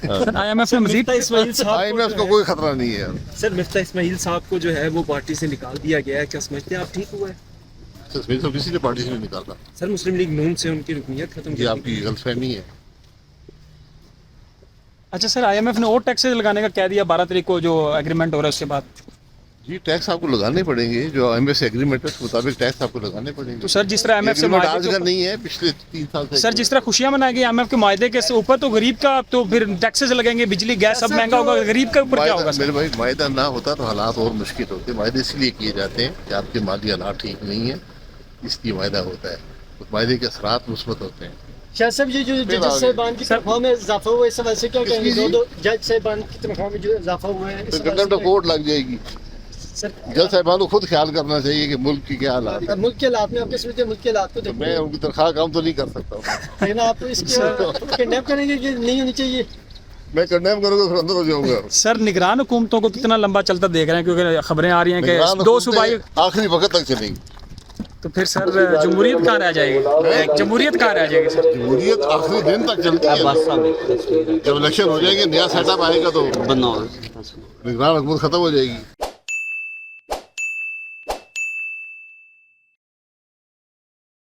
IMF نے مزید IMF کا کوئی خطرہ نہیں ہے. سر مفتاح اسماعیل صاحب کو جو ہے وہ پارٹی سے نکال دیا گیا ہے, کیا سمجھتے ہیں آپ ٹھیک ہوا ہے؟ اس میں تو کسی نے پارٹی سے نہیں نکالا. سر مسلم لیگ نون سے ان کی رکنیت ختم یہ آپ کی غلط فہمی ہے. اچھا سر, IMF نے اور ٹیکسز لگانے کا کہہ دیا 12 تاریخ کو جو ایگریمنٹ ہو رہا ہے اس کے بعد. جی ٹیکس آپ کو لگانے پڑیں گے, جو IMF سے ایگریمنٹ ہے اس کے مطابق ٹیکس آپ کو لگانے پڑیں گے. تو سر جس طرح IMF سے آج کا نہیں ہے, پچھلے 3 سال سے. سر جس طرح خوشیاں منائی گئی IMF کے معاہدے کے اوپر, تو غریب کا تو پھر ٹیکسز لگیں گے, بجلی گیس سب مہنگا ہوگا, غریب کے اوپر کیا ہوگا سر؟ میرے بھائی معاہدہ نہ ہوتا تو حالات اور مشکل ہوتے. معاہدے اس لیے کیے جاتے ہیں کہ آپ کے مالی حالات ٹھیک نہیں ہیں, اس لیے معاہدہ ہوتا ہے. تو معاہدے کے اثرات مثبت ہوتے ہیں. شاہ صاحب یہ جو جج صاحبان کی تنخواہ میں اضافہ ہوا ہے, اس حوالے سے کیا کہیں گے؟ دو جج صاحبان کی تنخواہ میں جو اضافہ ہوا ہے اس حوالے کنٹمپٹ آف کورٹ لگ جائے گی. جج صاحبان کو خود خیال کرنا چاہیے کہ ملک کی کیا حالات ہیں. ملک کے حالات میں آپ کیا سمجھتے ہیں؟ ملک کے حالات کو دیکھیں میں ان کی تنخواہ کم تو نہیں کر سکتا ہوں. لیکن آپ اس کے کنڈیم کریں گے کہ نہیں ہونی چاہیے؟ میں کنڈیم کروں گا پھر اندر ہو جاؤں گا. سر نگران حکومتوں کو کتنا لمبا چلتا دیکھ رہے ہیں, کیونکہ خبریں آ رہی ہیں کہ 2 صوبائی آخری وقت تک چلیں گی. تو پھر سر جمہوریت کہاں رہ جائے گی؟ جمہوریت کہاں رہ جائے گی سر؟ جمہوریت آخری دن تک چلتی ہے. جب الیکشن ہو جائے گی, نیا سیٹ اپ آئے گا تو نگران حکومت ختم ہو جائے گی.